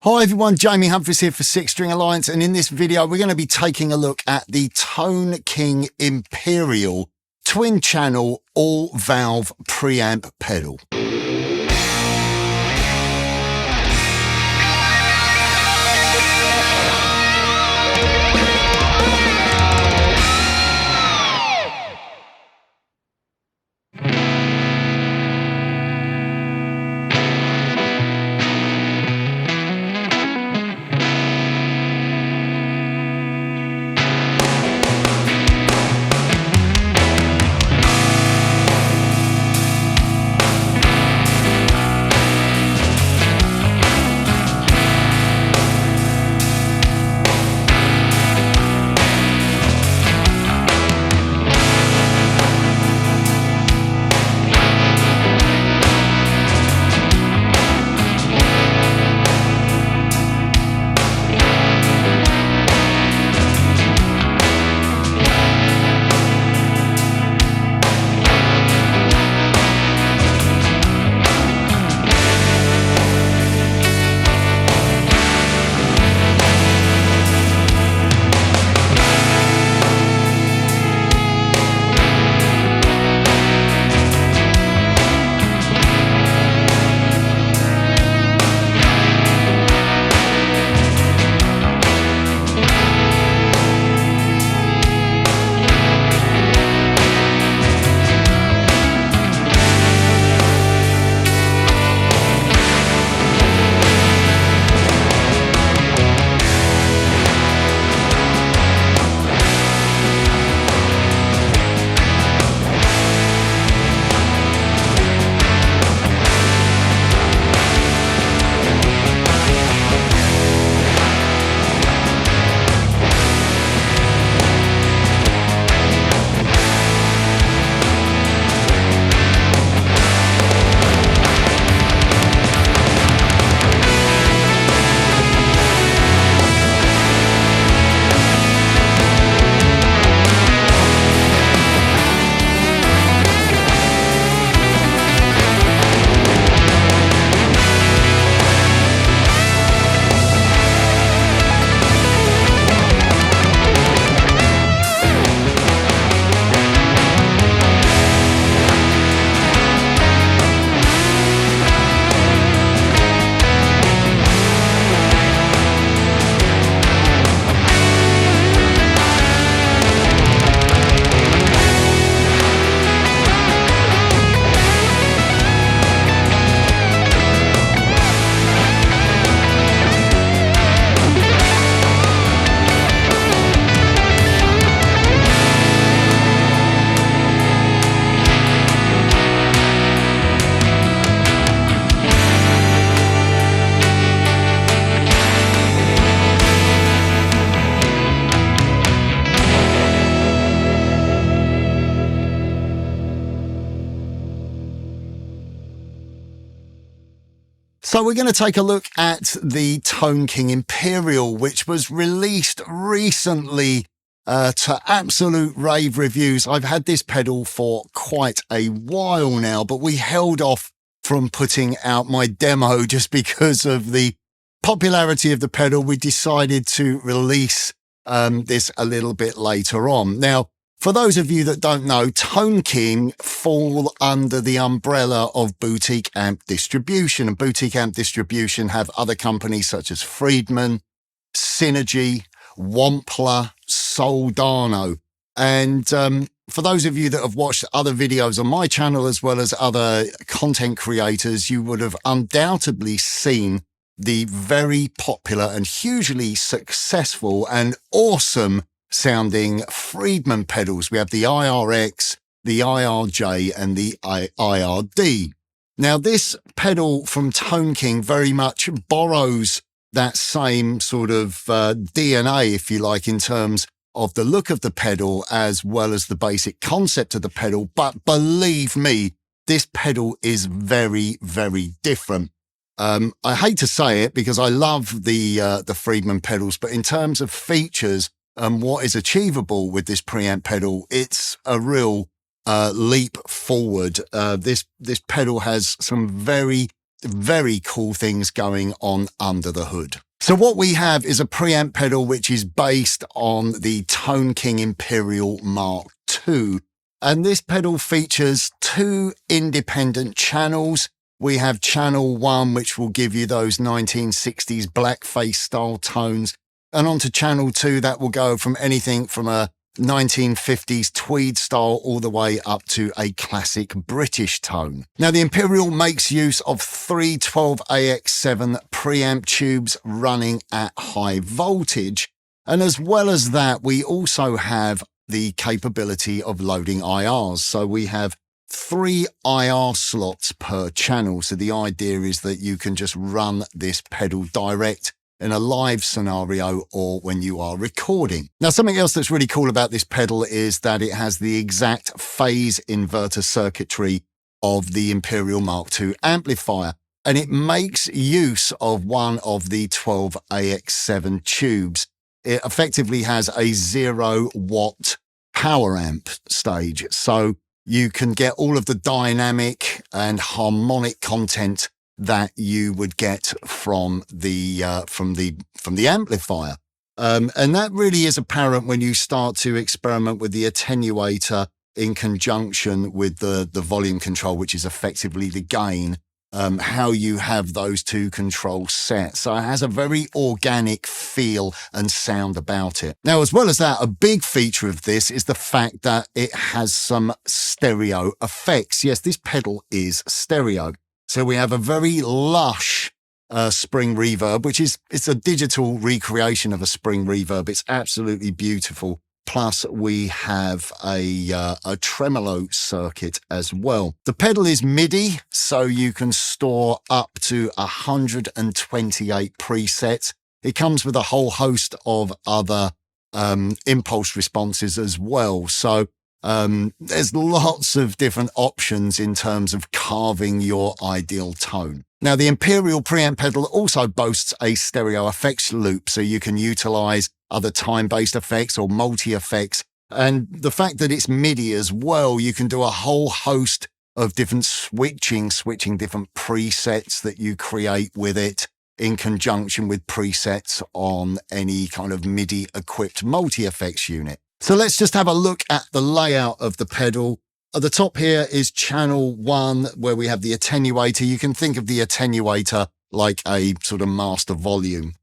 Hi everyone, Jamie Humphries here for Six String Alliance, and in this video we're going to be taking a look at the King Imperial twin channel all valve preamp pedal. So we're going to take a look at the King Imperial, which was released recently to absolute rave reviews. I've had this pedal for quite a while now, but we held off from putting out my demo just because of the popularity of the pedal. We decided to release this a little bit later on. Now, for those of you that don't know, King fall under the umbrella of Boutique Amp Distribution, and Boutique Amp Distribution have other companies such as Friedman, Synergy, Wampler, Soldano. And for those of you that have watched other videos on my channel as well as other content creators, you would have undoubtedly seen the very popular and hugely successful and awesome sounding Friedman pedals. We have the IRX, the IRJ and the IRD. Now this pedal from King very much borrows that same sort of DNA, if you like, in terms of the look of the pedal as well as the basic concept of the pedal. But believe me, this pedal is very, very different. I hate to say it because I love the Friedman pedals, but in terms of features, what is achievable with this preamp pedal, it's a real leap forward. This pedal has some very very cool things going on under the hood. So what we have is a preamp pedal which is based on the Tone King Imperial Mark II. And this pedal features two independent channels. We have channel 1, which will give you those 1960s blackface style tones. And onto channel 2, that will go from anything from a 1950s tweed style all the way up to a classic British tone. Now, the Imperial makes use of 3 12AX7 preamp tubes running at high voltage. And as well as that, we also have the capability of loading IRs. So we have 3 IR slots per channel. So the idea is that you can just run this pedal direct in a live scenario or when you are recording. Now, something else that's really cool about this pedal is that it has the exact phase inverter circuitry of the Imperial Mark II amplifier, and it makes use of one of the 12AX7 tubes. It effectively has a 0-watt power amp stage, so you can get all of the dynamic and harmonic content that you would get from the amplifier, and that really is apparent when you start to experiment with the attenuator in conjunction with the volume control, which is effectively the gain. How you have those two controls set. So it has a very organic feel and sound about it. Now, as well as that, a big feature of this is the fact that it has some stereo effects. Yes, this pedal is stereo. So we have a very lush spring reverb, which it's a digital recreation of a spring reverb. It's absolutely beautiful. Plus, we have a tremolo circuit as well. The pedal is MIDI, so you can store up to 128 presets. It comes with a whole host of other impulse responses as well. So there's lots of different options in terms of carving your ideal tone. Now, the Imperial Preamp Pedal also boasts a stereo effects loop, so you can utilize other time-based effects or multi-effects. And the fact that it's MIDI as well, you can do a whole host of different switching different presets that you create with it in conjunction with presets on any kind of MIDI-equipped multi-effects unit. So let's just have a look at the layout of the pedal. At the top here is channel 1, where we have the attenuator. You can think of the attenuator like a sort of master volume.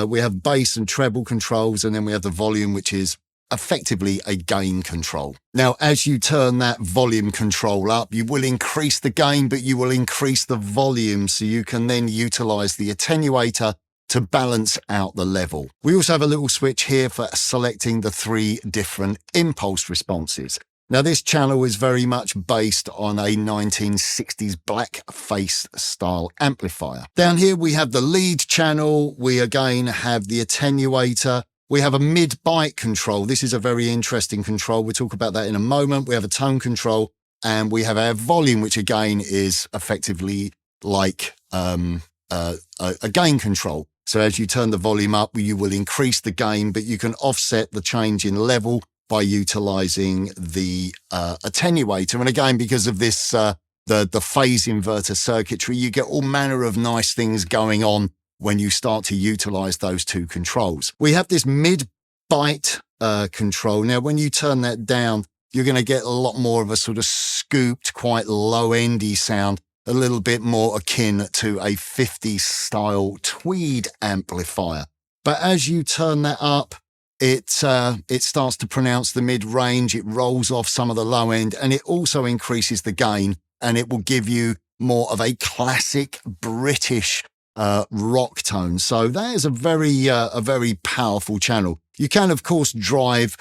We have bass and treble controls, and then we have the volume, which is effectively a gain control. Now, as you turn that volume control up, you will increase the gain, but you will increase the volume, so you can then utilize the attenuator to balance out the level. We also have a little switch here for selecting the 3 different impulse responses. Now, this channel is very much based on a 1960s blackface style amplifier. Down here, we have the lead channel. We again have the attenuator. We have a mid-bite control. This is a very interesting control. We'll talk about that in a moment. We have a tone control, and we have our volume, which again is effectively like a gain control. So as you turn the volume up, you will increase the gain, but you can offset the change in level by utilizing the attenuator. And again, because of this, the phase inverter circuitry, you get all manner of nice things going on when you start to utilize those two controls. We have this mid-bite control. Now, when you turn that down, you're going to get a lot more of a sort of scooped, quite low-endy sound, a little bit more akin to a 50s style tweed amplifier. But as you turn that up, it starts to pronounce the mid-range, it rolls off some of the low end, and it also increases the gain, and it will give you more of a classic British rock tone. So that is a very powerful channel. You can, of course, drive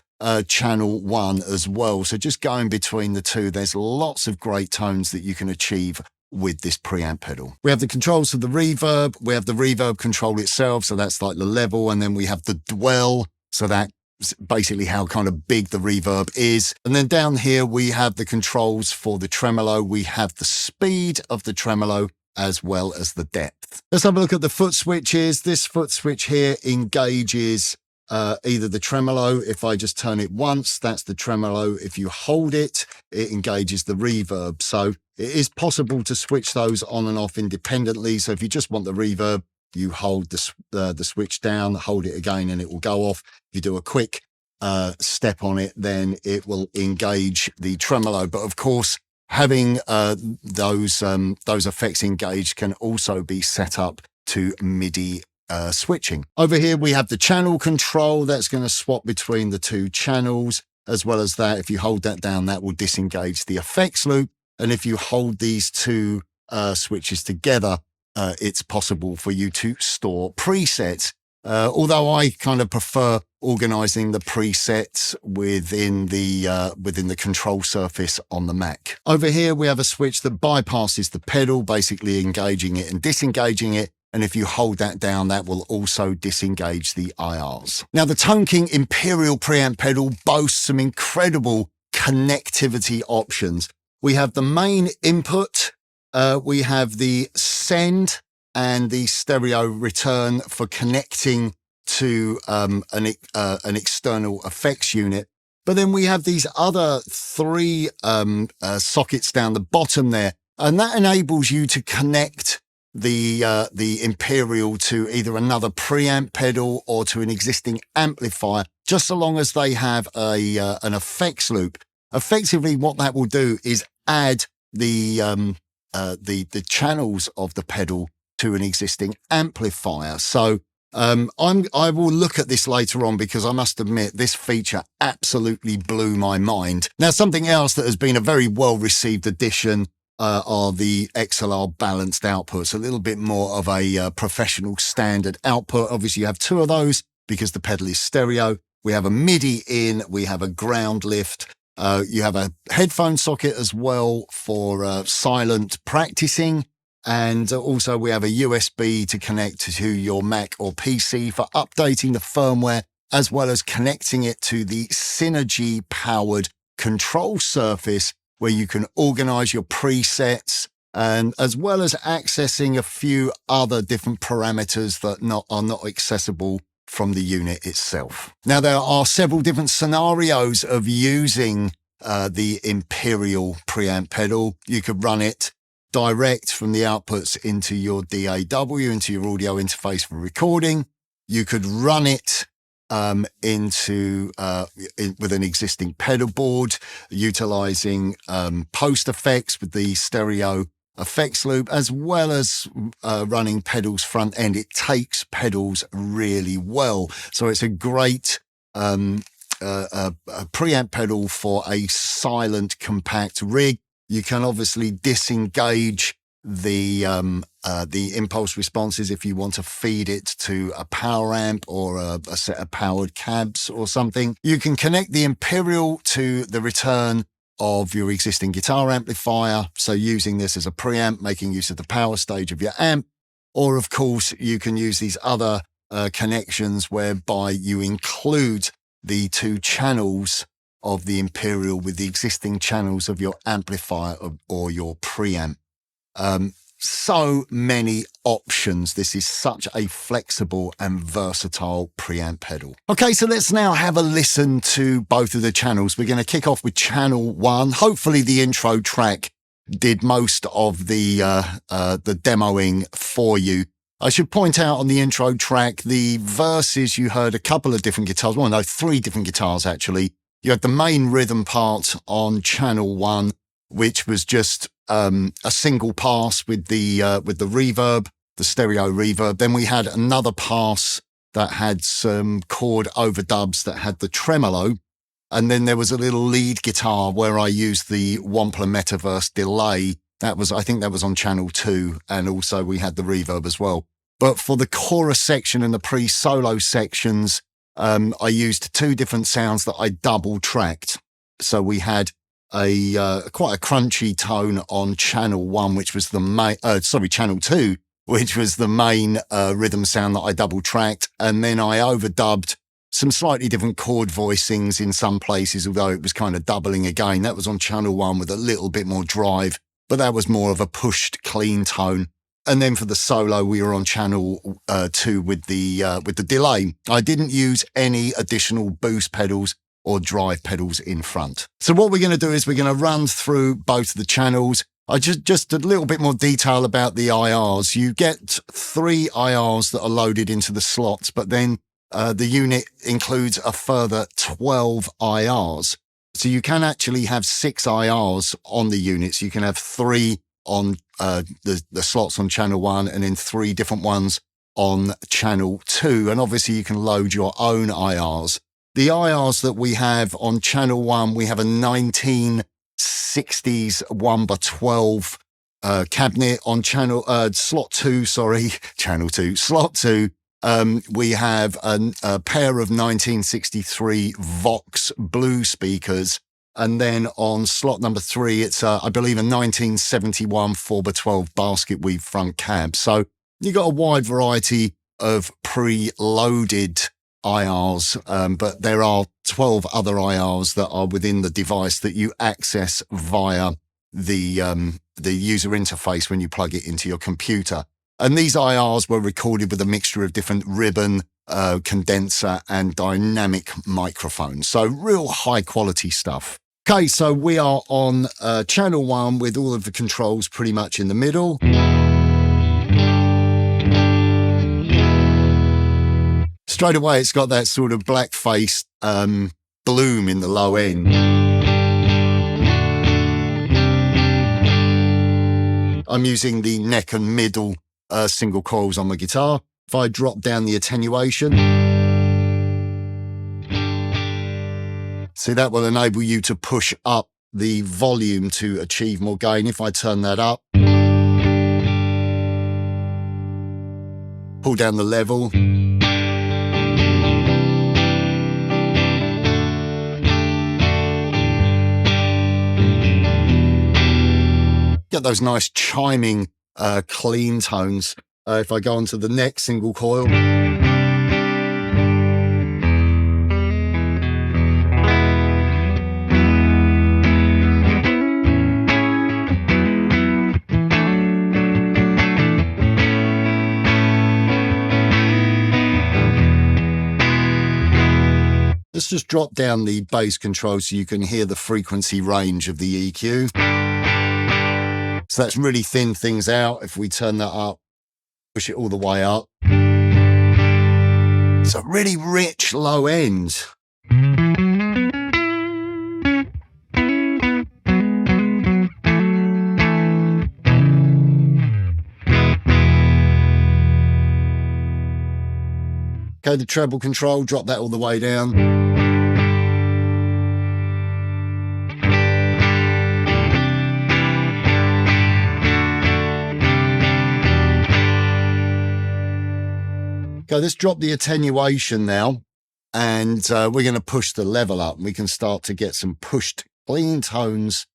channel 1 as well. So just going between the two, there's lots of great tones that you can achieve with this preamp pedal. We have the controls for the reverb. We have the reverb control itself. So that's like the level. And then we have the dwell. So that's basically how kind of big the reverb is. And then down here, we have the controls for the tremolo. We have the speed of the tremolo as well as the depth. Let's have a look at the foot switches. This foot switch here engages either the tremolo. If I just turn it once, that's the tremolo. If you hold it, it engages the reverb. So it is possible to switch those on and off independently. So if you just want the reverb, you hold the switch down, hold it again, and it will go off. If you do a quick step on it, then it will engage the tremolo. But of course, having those effects engaged can also be set up to MIDI switching. Over here, we have the channel control. That's going to swap between the two channels. As well as that, if you hold that down, that will disengage the effects loop. And if you hold these two switches together, it's possible for you to store presets. Although I kind of prefer organizing the presets within the control surface on the Mac. Over here, we have a switch that bypasses the pedal, basically engaging it and disengaging it. And if you hold that down, that will also disengage the IRs. Now, the Tone King Imperial Preamp Pedal boasts some incredible connectivity options. We have the main input, we have the send and the stereo return for connecting to an external effects unit. But then we have these other three sockets down the bottom there, and that enables you to connect the Imperial to either another preamp pedal or to an existing amplifier, just so long as they have an effects loop. Effectively, what that will do is add the channels of the pedal to an existing amplifier. So I will look at this later on, because I must admit this feature absolutely blew my mind. Now, something else that has been a very well received addition are the XLR balanced outputs, a little bit more of a professional standard output. Obviously, you have two of those because the pedal is stereo. We have a MIDI in, we have a ground lift. You have a headphone socket as well for silent practicing. And also we have a USB to connect to your Mac or PC for updating the firmware, as well as connecting it to the Synergy powered control surface, where you can organize your presets, and as well as accessing a few other different parameters that are not accessible from the unit itself. Now, there are several different scenarios of using the Imperial Preamp Pedal. You could run it direct from the outputs into your DAW, into your audio interface for recording. You could run it with an existing pedal board, utilizing post effects with the stereo effects loop, as well as running pedals front end. It takes pedals really well. So it's a great preamp pedal for a silent, compact rig. You can obviously disengage the impulse responses if you want to feed it to a power amp or a set of powered cabs or something. You can connect the Imperial to the return of your existing guitar amplifier, so using this as a preamp, making use of the power stage of your amp. Or of course, you can use these other connections whereby you include the two channels of the Imperial with the existing channels of your amplifier or your preamp. So many options. This is such a flexible and versatile preamp pedal. Okay, so let's now have a listen to both of the channels. We're going to kick off with channel 1. Hopefully the intro track did most of the demoing for you. I should point out on the intro track, the verses, you heard a couple of different guitars. Well, no, 3 different guitars actually. You had the main rhythm part on channel 1, which was just a single pass with the reverb, the stereo reverb. Then we had another pass that had some chord overdubs that had the tremolo. And then there was a little lead guitar where I used the Wampler Metaverse delay. I think that was on channel 2. And also we had the reverb as well. But for the chorus section and the pre-solo sections, I used 2 different sounds that I double tracked. So we had quite a crunchy tone on channel 1, which was the main, channel 2, which was the main rhythm sound that I double tracked. And then I overdubbed some slightly different chord voicings in some places, although it was kind of doubling again. That was on channel 1 with a little bit more drive, but that was more of a pushed clean tone. And then for the solo, we were on channel 2 with the delay. I didn't use any additional boost pedals or drive pedals in front. So what we're going to do is we're going to run through both of the channels. I just a little bit more detail about the IRs. You get 3 IRs that are loaded into the slots, but then the unit includes a further 12 IRs. So you can actually have 6 IRs on the units. You can have 3 on the slots on channel 1 and then 3 different ones on channel 2. And obviously you can load your own IRs. The IRs that we have on channel 1, we have a 1960s 1x12 cabinet. On slot 2, slot 2, we have a pair of 1963 Vox Blue speakers. And then on slot number 3, it's, I believe, a 1971 4x12 basket weave front cab. So you got a wide variety of pre-loaded IRs, but there are 12 other IRs that are within the device that you access via the user interface when you plug it into your computer. And these IRs were recorded with a mixture of different ribbon, condenser and dynamic microphones. So real high quality stuff. Okay, so we are on channel 1 with all of the controls pretty much in the middle. Straight away, it's got that sort of black-faced bloom in the low end. I'm using the neck and middle single coils on my guitar. If I drop down the attenuation, see, that will enable you to push up the volume to achieve more gain. If I turn that up, pull down the level, get those nice chiming clean tones. If I go onto the next single coil, let's just drop down the bass control so you can hear the frequency range of the EQ. So that's really thin things out. If we turn that up, push it all the way up. It's a really rich low end. Okay, the treble control, drop that all the way down. Okay, let's drop the attenuation now, and we're going to push the level up. We can start to get some pushed clean tones.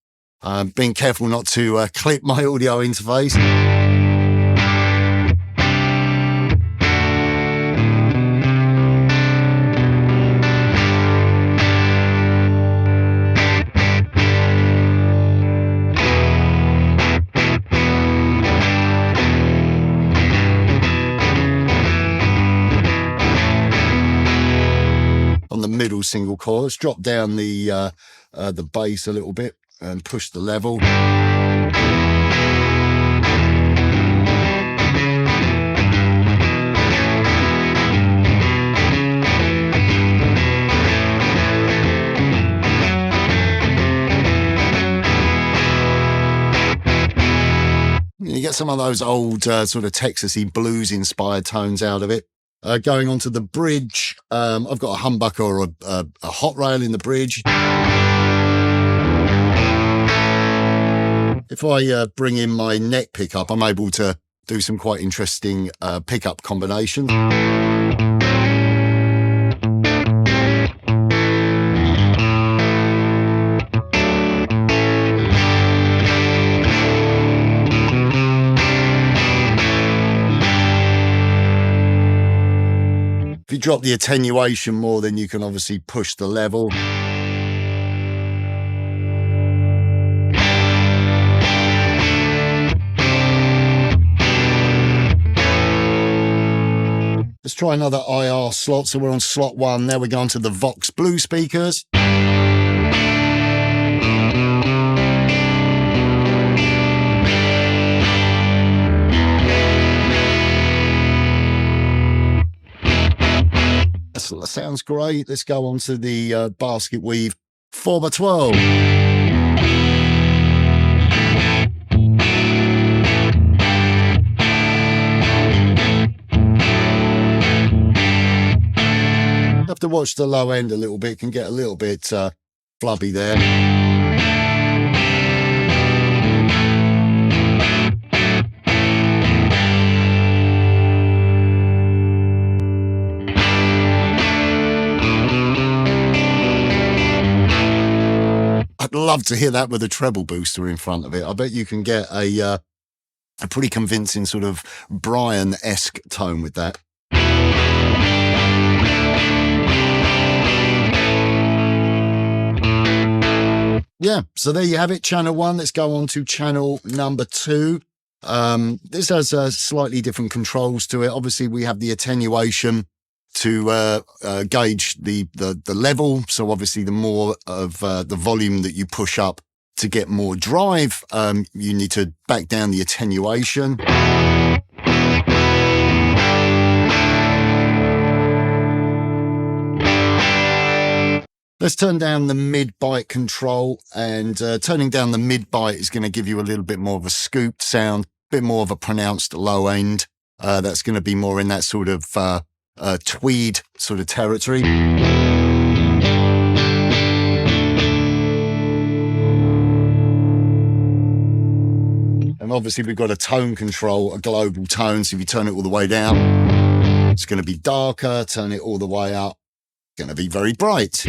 Being careful not to clip my audio interface. Middle single coil. Let's drop down the bass a little bit and push the level. You get some of those old sort of Texasy blues inspired tones out of it. Going onto the bridge, I've got a humbucker or a hot rail in the bridge. If I bring in my neck pickup, I'm able to do some quite interesting pickup combinations. If you drop the attenuation more, then you can obviously push the level. try another IR slot. So we're on slot 1. Now we're going to the Vox Blue speakers. That sounds great. Let's go on to the basket weave 4x12. Have to watch the low end a little bit, can get a little bit flubby there. I'd love to hear that with a treble booster in front of it. I bet you can get a pretty convincing sort of Brian-esque tone with that. Yeah, so there you have it, channel 1. Let's go on to channel number 2. This has slightly different controls to it. Obviously, we have the attenuation to gauge the level. So obviously, the more of the volume that you push up to get more drive, you need to back down the attenuation. Let's turn down the mid-bite control, and turning down the mid-bite is going to give you a little bit more of a scooped sound, a bit more of a pronounced low end. That's going to be more in that sort of tweed sort of territory. And obviously we've got a tone control, a global tone. So if you turn it all the way down, it's going to be darker. Turn it all the way up, going to be very bright.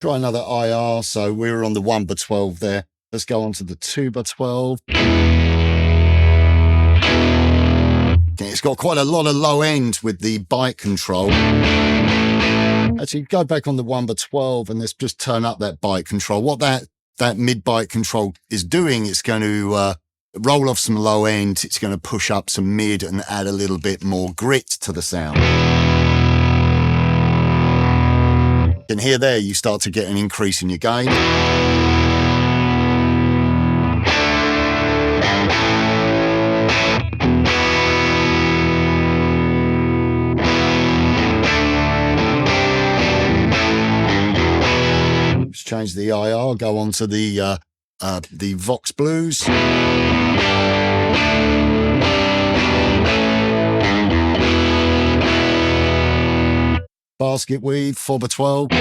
Try another IR. So we're on the 1x12 there. Let's go on to the 2x12. It's got quite a lot of low end with the bite control. Actually, go back on the 1x12 and let's just turn up that bite control. What that mid-bite control is doing, it's going to roll off some low end. It's going to push up some mid and add a little bit more grit to the sound. And here there, you start to get an increase in your gain. Let's change the IR, go on to the Vox Blues. Basket weave, 4x12.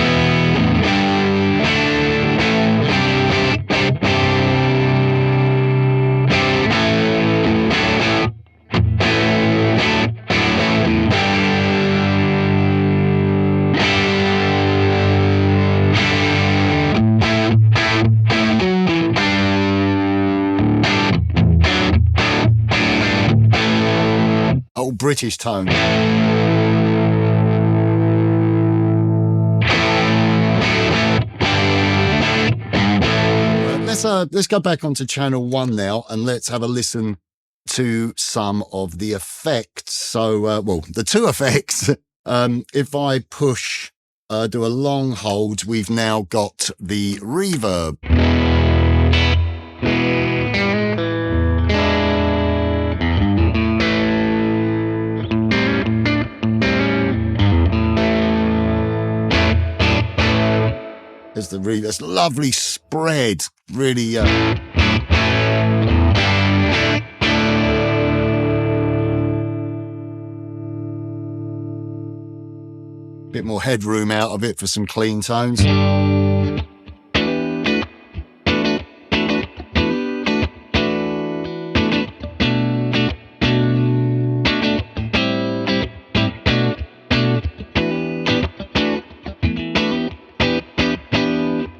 Old British tone. Let's go back onto channel 1 now and let's have a listen to some of the effects. So, well, the two effects. If I push, do a long hold, we've now got the reverb. There's the reverb. That's lovely spread. Really. Bit more headroom out of it for some clean tones.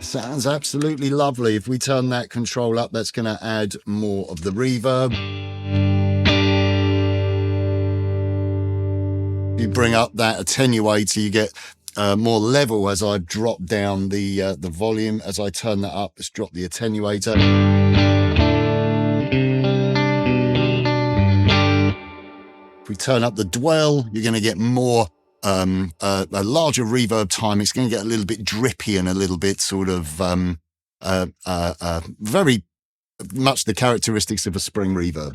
Sounds absolutely lovely. If we turn that control up, that's going to add more of the reverb. If you bring up that attenuator, you get more level as I drop down the volume. As I turn that up, let's drop the attenuator. If we turn up the dwell, you're going to get more a larger reverb time. It's going to get a little bit drippy and a little bit sort of very much the characteristics of a spring reverb.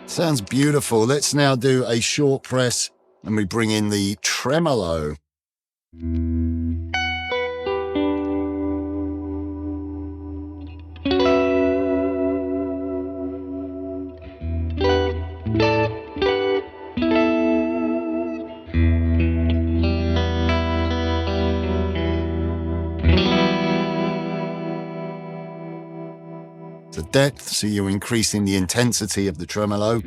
Sounds beautiful. Let's now do a short press and we bring in the tremolo. The depth, so you're increasing the intensity of the tremolo.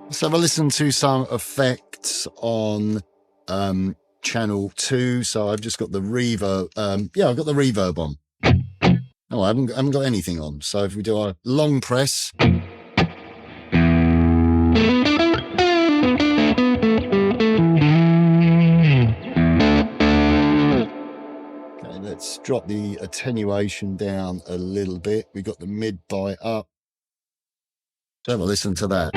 Let's have a listen to some effects on channel 2. So I've just got the reverb. Yeah, I've got the reverb on. Oh, I haven't got anything on. So if we do a long press. Okay, let's drop the attenuation down a little bit. We've got the mid bite up. So have a listen to that.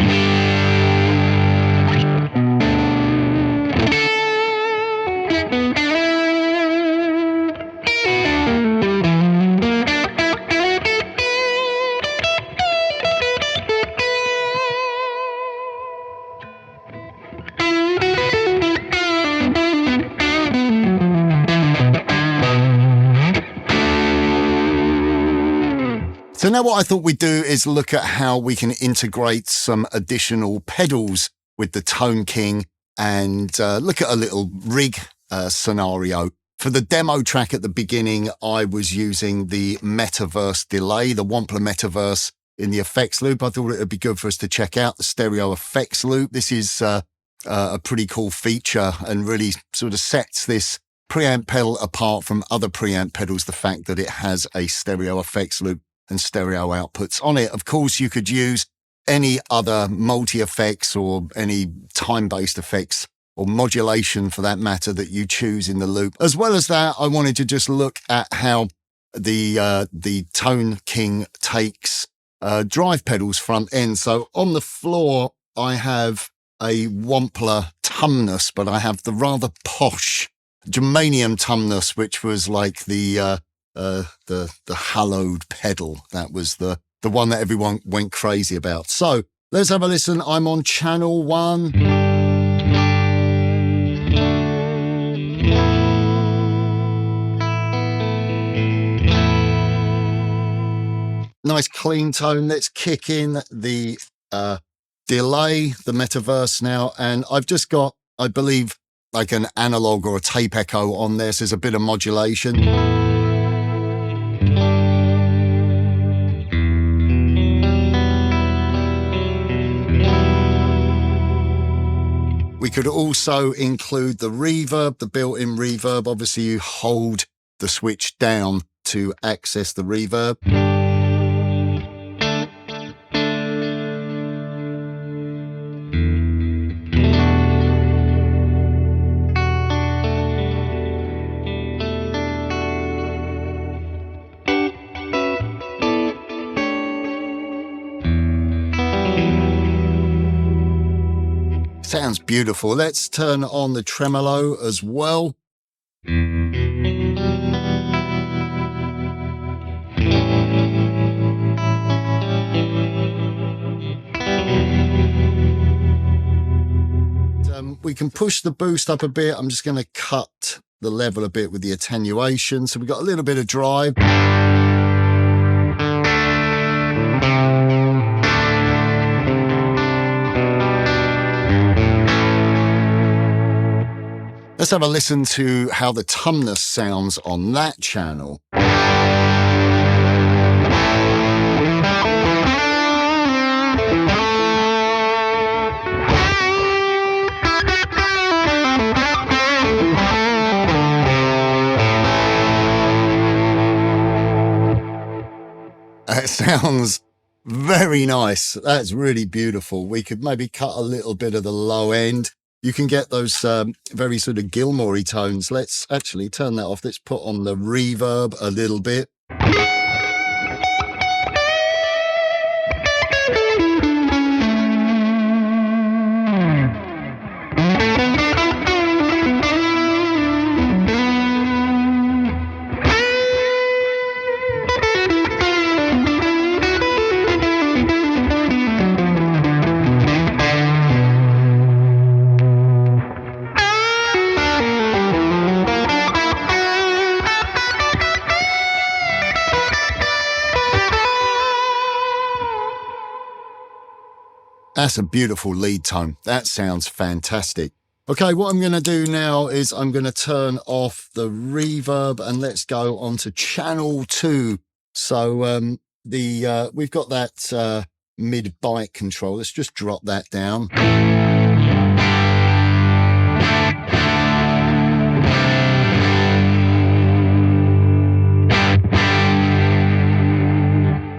So now what I thought we'd do is look at how we can integrate some additional pedals with the Tone King and look at a little rig scenario. For the demo track at the beginning, I was using the Metaverse delay, the Wampler Metaverse in the effects loop. I thought it would be good for us to check out the stereo effects loop. This is a pretty cool feature and really sort of sets this preamp pedal apart from other preamp pedals, the fact that it has a stereo effects loop and stereo outputs on it. Of course, you could use any other multi-effects or any time-based effects or modulation for that matter that you choose in the loop. As well as that, I wanted to just look at how the Tone King takes drive pedals front end. So on the floor, I have a Wampler Tumnus, but I have the rather posh Germanium Tumnus, which was like the hallowed pedal. That was the the one that everyone went crazy about. So let's have a listen. I'm on channel 1. Nice clean tone. Let's kick in the delay, the metaverse now. And I've just got, I believe, like an analog or a tape echo on there. So there's a bit of modulation. We could also include the reverb, the built-in reverb. Obviously, you hold the switch down to access the reverb. Sounds beautiful. Let's turn on the tremolo as well. We can push the boost up a bit. I'm just going to cut the level a bit with the attenuation. So we've got a little bit of drive. Let's have a listen to how the tumness sounds on that channel. It sounds very nice. That's really beautiful. We could maybe cut a little bit of the low end. You can get those very sort of Gilmore-y tones. Let's actually turn that off. Let's put on the reverb a little bit. That's a beautiful lead tone. That sounds fantastic. Okay, what I'm going to do now is I'm going to turn off the reverb and let's go on to channel 2. So we've got that mid-bite control. Let's just drop that down.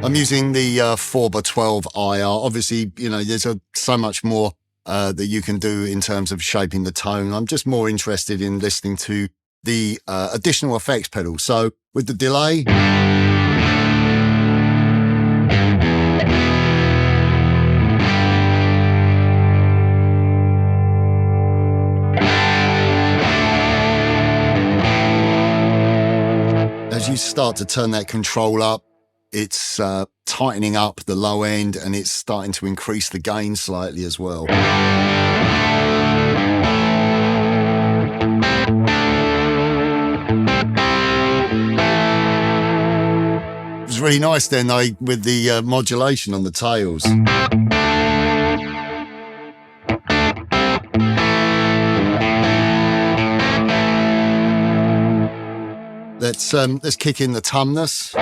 I'm using the 4x12 IR. Obviously, you know, there's so much more that you can do in terms of shaping the tone. I'm just more interested in listening to the additional effects pedal. So with the delay, as you start to turn that control up, it's tightening up the low end and it's starting to increase the gain slightly as well. It was really nice then though with the modulation on the tails. Let's kick in the tumness.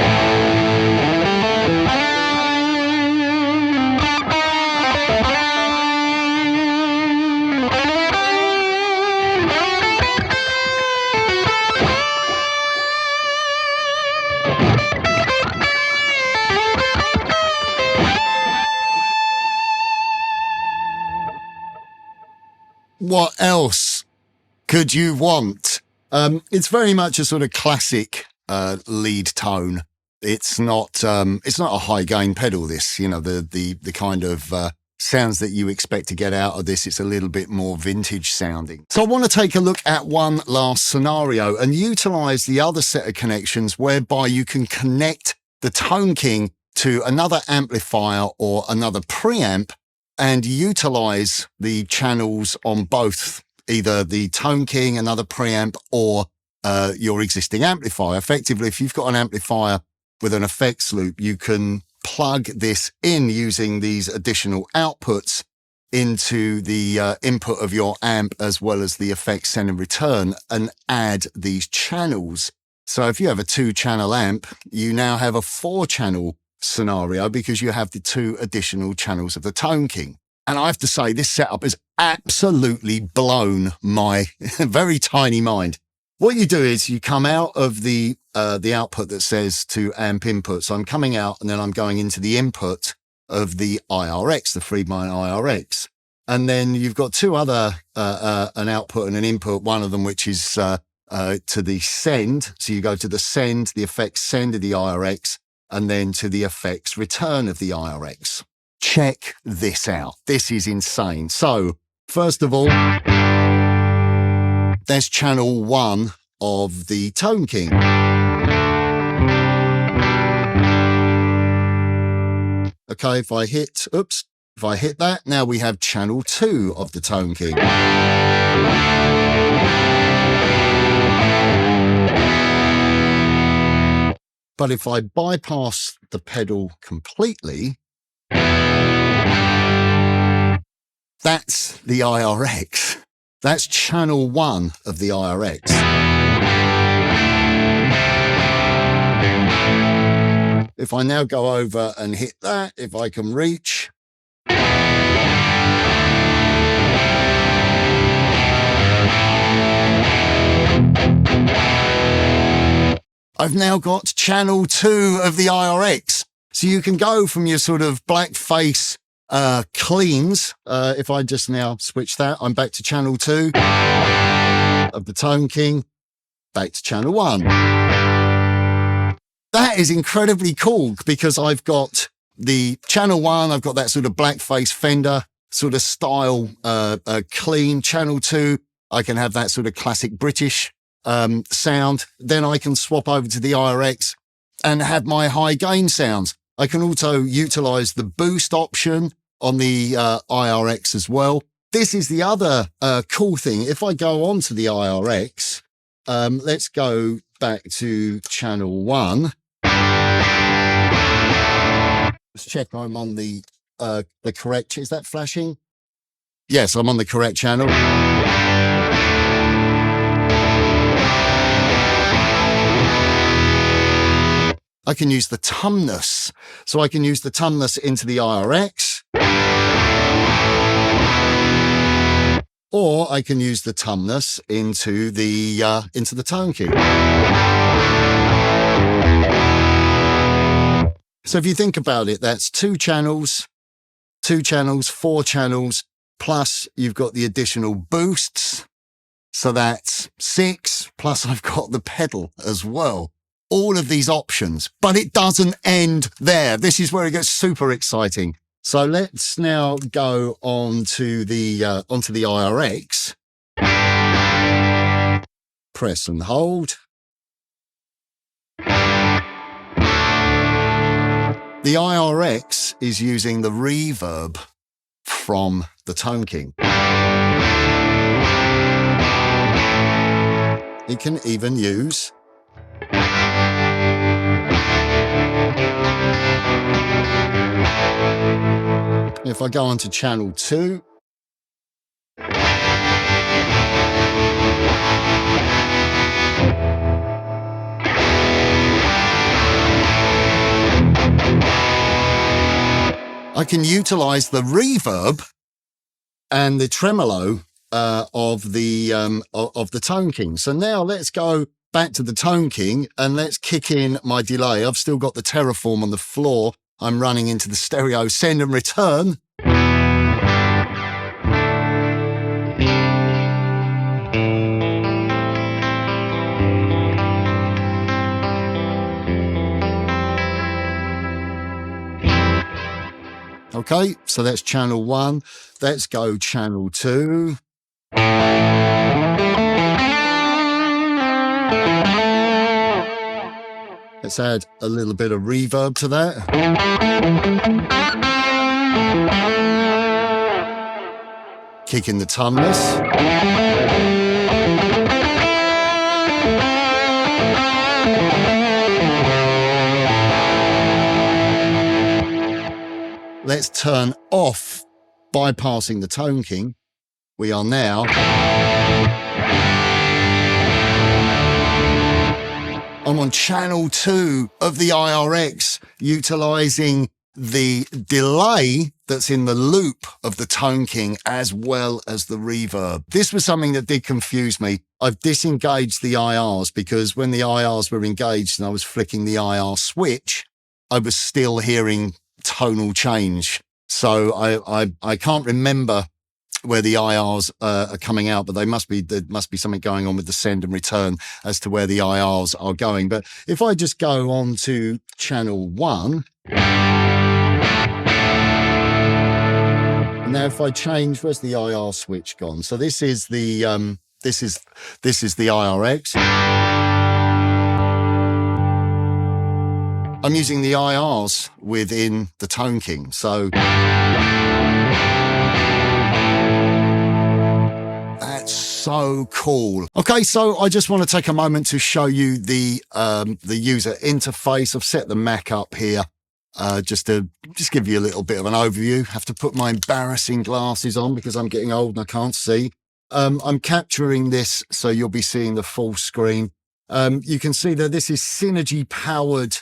What else could you want? It's very much a sort of classic lead tone. It's not a high gain pedal. This, you know, the kind of sounds that you expect to get out of this. It's a little bit more vintage sounding. So I want to take a look at one last scenario and utilize the other set of connections whereby you can connect the Tone King to another amplifier or another preamp and utilize the channels on both either the Tone King, another preamp, or your existing amplifier. Effectively, if you've got an amplifier with an effects loop, you can plug this in using these additional outputs into the input of your amp as well as the effects send and return and add these channels. So if you have a 2-channel amp, you now have a 4-channel scenario because you have the 2 additional channels of the Tone King. And I have to say, this setup has absolutely blown my very tiny mind. What you do is you come out of the output that says to amp input. So I'm coming out and then I'm going into the input of the IRX, the Friedman IRX. And then you've got 2 other, an output and an input, one of them which is to the send. So you go to the send, the effects send of the IRX, and then to the effects return of the IRX. Check this out. This is insane. So first of all, there's channel 1 of the Tone King. Okay, if I hit that, now we have channel 2 of the Tone King. But if I bypass the pedal completely, that's the IRX. That's channel 1 of the IRX. If I now go over and hit that, if I can reach, I've now got channel 2 of the IRX. So you can go from your sort of blackface cleans. If I just now switch that, I'm back to channel 2 of the Tone King, back to channel 1. That is incredibly cool because I've got the channel 1, I've got that sort of blackface Fender sort of style clean. Channel 2, I can have that sort of classic British sound. Then I can swap over to the IRX and have my high gain sounds. I can also utilize the boost option on the IRX as well. This is the other cool thing. If I go on to the IRX, let's go back to channel 1. Let's check I'm on the correct, is that flashing? Yes, I'm on the correct channel. I can use the tumness. So I can use the tumness into the IRX. Or I can use the tumness into the Tone King. So if you think about it, that's 2 channels, 4 channels, plus you've got the additional boosts. So that's 6, plus I've got the pedal as well. All of these options, but it doesn't end there. This is where it gets super exciting. So let's now go onto the IRX. Press and hold. The IRX is using the reverb from the Tone King. It can even use if I go on to channel 2, I can utilize the reverb and the tremolo of the Tone King. So now let's go back to the Tone King and let's kick in my delay. I've still got the Terraform on the floor. I'm running into the stereo send and return. Okay, so that's channel 1. Let's go channel 2. Let's add a little bit of reverb to that. Kick in the toneless. Let's turn off bypassing the Tone King. We are now I'm on channel 2 of the IRX, utilizing the delay that's in the loop of the Tone King as well as the reverb. This was something that did confuse me. I've disengaged the IRs because when the IRs were engaged and I was flicking the IR switch, I was still hearing tonal change. So I can't remember where the IRs are coming out, but there must be something going on with the send and return as to where the IRs are going. But if I just go on to channel 1, now if I change, where's the IR switch gone? So this is the this is the IRX. I'm using the IRs within the Tone King. So that's so cool. Okay, so I just want to take a moment to show you the user interface. I've set the Mac up here just to give you a little bit of an overview. Have to put my embarrassing glasses on because I'm getting old and I can't see. I'm capturing this so you'll be seeing the full screen. You can see that this is Synergy powered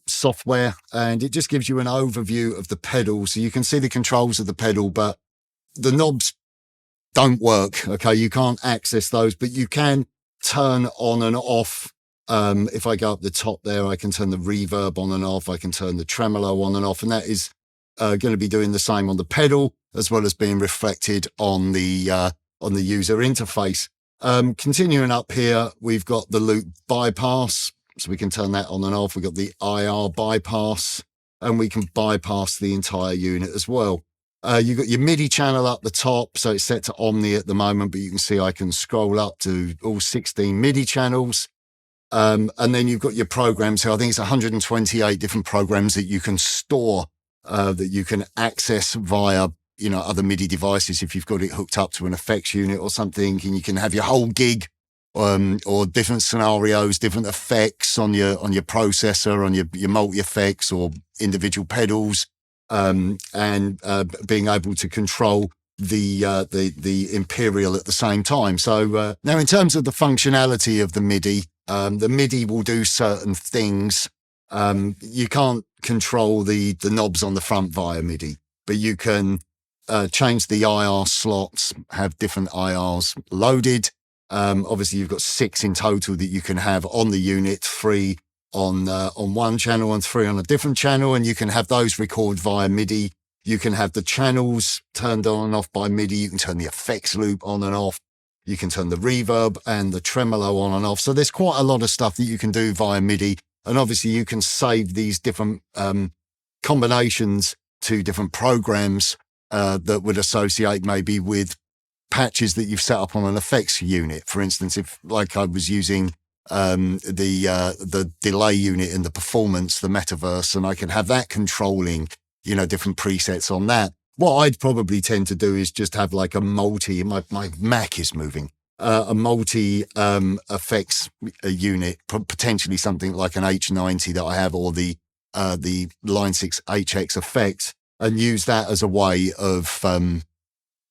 software, and it just gives you an overview of the pedal. So you can see the controls of the pedal, but the knobs don't work. Okay, you can't access those, but you can turn on and off. If I go up the top there, I can turn the reverb on and off. I can turn the tremolo on and off, and that is going to be doing the same on the pedal as well as being reflected on the user interface. Continuing up here, we've got the loop bypass, so we can turn that on and off. We've got the IR bypass, and we can bypass the entire unit as well. You've got your MIDI channel up the top, so it's set to Omni at the moment, but you can see I can scroll up to all 16 MIDI channels. And then you've got your programs. So I think it's 128 different programs that you can store, that you can access via, other MIDI devices if you've got it hooked up to an effects unit or something, and you can have your whole gig, or different scenarios, different effects on your processor, on your multi-effects or individual pedals, and being able to control the Imperial at the same time. So now in terms of the functionality of the MIDI will do certain things. You can't control the knobs on the front via MIDI, but you can change the IR slots, have different IRs loaded. Obviously, you've got 6 in total that you can have on the unit, 3 on one channel and 3 on a different channel, and you can have those record via MIDI. You can have the channels turned on and off by MIDI. You can turn the effects loop on and off. You can turn the reverb and the tremolo on and off. So there's quite a lot of stuff that you can do via MIDI. And obviously you can save these different combinations to different programs that would associate maybe with patches that you've set up on an effects unit. For instance, if like I was using the delay unit in the performance, the metaverse, and I can have that controlling, different presets on that. What I'd probably tend to do is just have like a multi, my Mac is moving, a multi effects unit, potentially something like an H90 that I have, or the Line 6 HX effects, and use that as a way of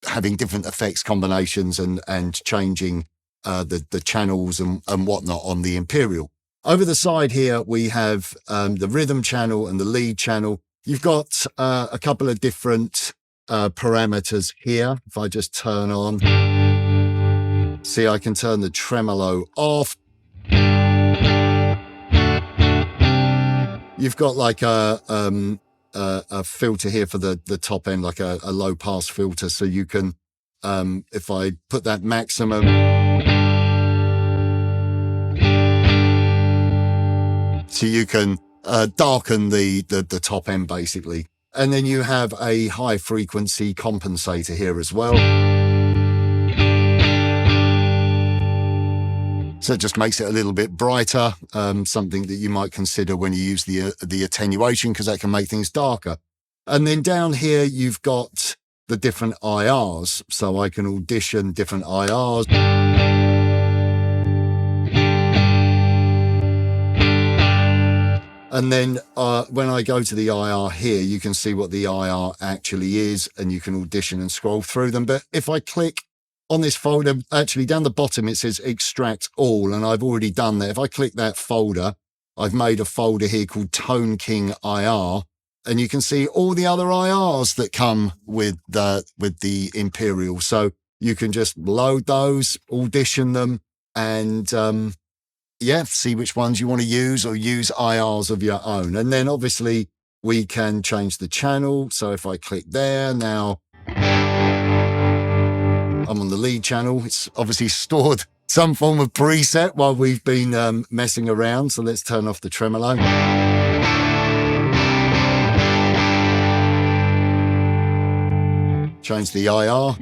having different effects combinations and changing the channels and whatnot on the Imperial. Over the side here, we have the rhythm channel and the lead channel. You've got a couple of different parameters here. If I just turn on, see, I can turn the tremolo off. You've got like a filter here for the top end, like a low pass filter. So you can, if I put that maximum, so you can darken the top end basically. And then you have a high frequency compensator here as well. So So it just makes it a little bit brighter, something that you might consider when you use the attenuation, because that can make things darker. And then down here, you've got the different IRs. So I can audition different IRs. And then when I go to the IR here, you can see what the IR actually is, and you can audition and scroll through them. But if I click on this folder, actually down the bottom, it says extract all, and I've already done that. If I click that folder, I've made a folder here called Tone King IR, and you can see all the other IRs that come with the Imperial. So you can just load those, audition them, and yeah, see which ones you want to use, or use IRs of your own. And then obviously we can change the channel. So if I click there, now I'm on the lead channel. It's obviously stored some form of preset while we've been messing around. So let's turn off the tremolo. Change the IR.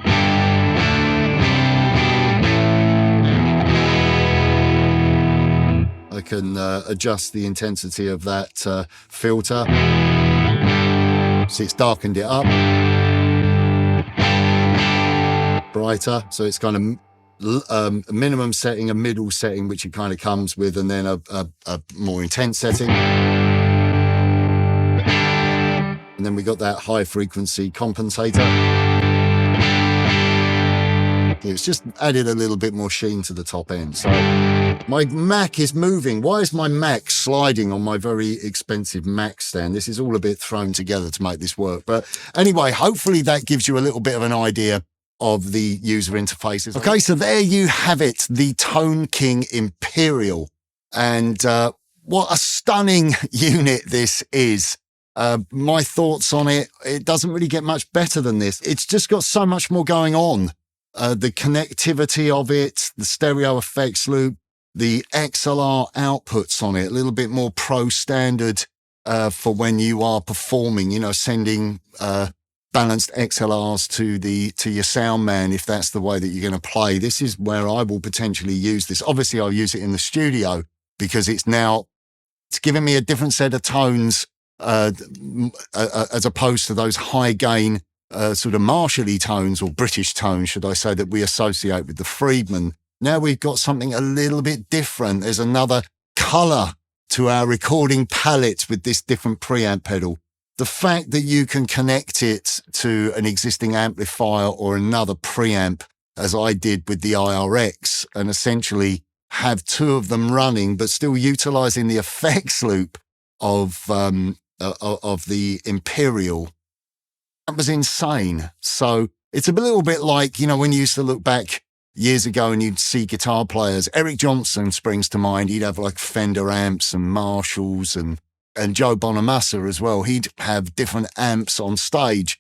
I can adjust the intensity of that filter. See, it's darkened it up. Brighter. So it's kind of a minimum setting, a middle setting, which it kind of comes with, and then a more intense setting. And then we got that high frequency compensator. It's just added a little bit more sheen to the top end. So my Mac is moving. Why is my Mac sliding on my very expensive Mac stand? This is all a bit thrown together to make this work. But anyway, hopefully that gives you a little bit of an idea of the user interfaces. Okay, so there you have it, the Tone King Imperial. And what a stunning unit this is. My thoughts on it, it doesn't really get much better than this. It's just got so much more going on. The connectivity of it, the stereo effects loop, the XLR outputs on it, a little bit more pro standard for when you are performing, you know, sending balanced XLRs to your sound man, if that's the way that you're going to play. This is where I will potentially use this. Obviously, I'll use it in the studio because it's giving me a different set of tones as opposed to those high gain sort of Marshall-y tones, or British tones, should I say, that we associate with the Friedman. Now we've got something a little bit different. There's another colour to our recording palette with this different preamp pedal. The fact that you can connect it to an existing amplifier or another preamp, as I did with the IRX, and essentially have two of them running, but still utilising the effects loop of the Imperial, that was insane. So it's a little bit like, you know, when you used to look back years ago and you'd see guitar players, Eric Johnson springs to mind. He'd have like Fender amps and Marshalls, and Joe Bonamassa as well. He'd have different amps on stage.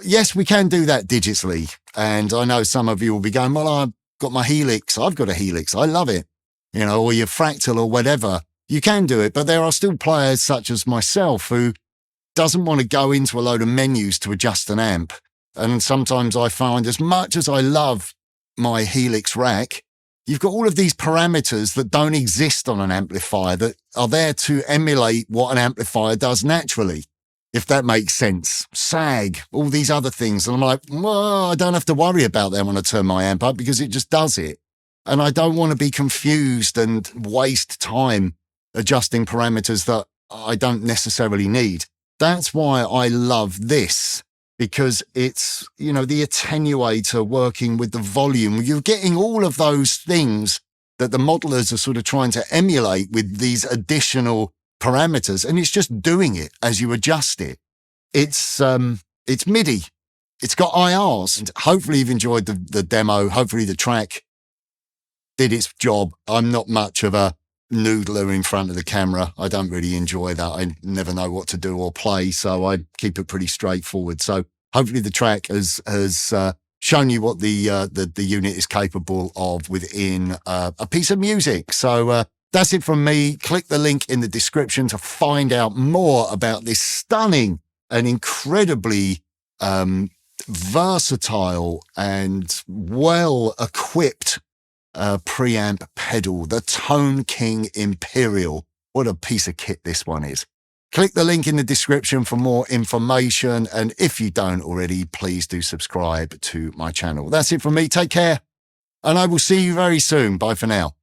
Yes, we can do that digitally. And I know some of you will be going, well, I've got my Helix. I've got a Helix. I love it. You know, or your Fractal or whatever. You can do it. But there are still players such as myself who doesn't want to go into a load of menus to adjust an amp. And sometimes I find, as much as I love my Helix rack, you've got all of these parameters that don't exist on an amplifier that are there to emulate what an amplifier does naturally, if that makes sense. Sag, all these other things. And I'm like, well, I don't have to worry about that when I turn my amp up, because it just does it. And I don't want to be confused and waste time adjusting parameters that I don't necessarily need. That's why I love this, because it's, you know, the attenuator working with the volume. You're getting all of those things that the modelers are sort of trying to emulate with these additional parameters, and it's just doing it as you adjust it. It's MIDI. It's got IRs, and hopefully you've enjoyed the demo. Hopefully the track did its job. I'm not much of a noodler in front of the camera. I don't really enjoy that. I never know what to do or play, so I keep it pretty straightforward. So hopefully the track has shown you what the unit is capable of within a piece of music. So that's it from me. Click the link in the description to find out more about this stunning and incredibly versatile and well-equipped preamp pedal, the Tone King Imperial. What a piece of kit this one is. Click the link in the description for more information. And if you don't already, please do subscribe to my channel. That's it from me. Take care. And I will see you very soon. Bye for now.